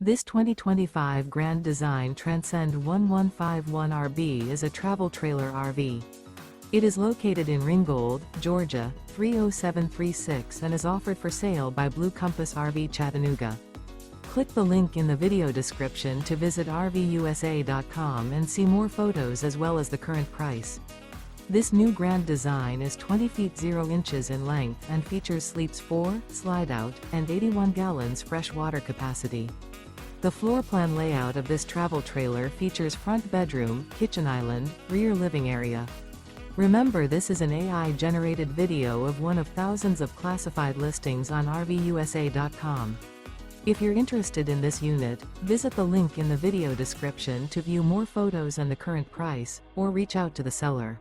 This 2025 Grand Design Transcend 1151RB is a travel trailer RV. It is located in Ringgold, Georgia, 30736 and is offered for sale by Blue Compass RV Chattanooga. Click the link in the video description to visit RVUSA.com and see more photos as well as the current price. This new Grand Design is 20 feet 0 inches in length and features sleeps 4, slide-out, and 81 gallons fresh water capacity. The floor plan layout of this travel trailer features front bedroom, kitchen island, rear living area. Remember, this is an AI-generated video of one of thousands of classified listings on RVUSA.com. If you're interested in this unit, visit the link in the video description to view more photos and the current price, or reach out to the seller.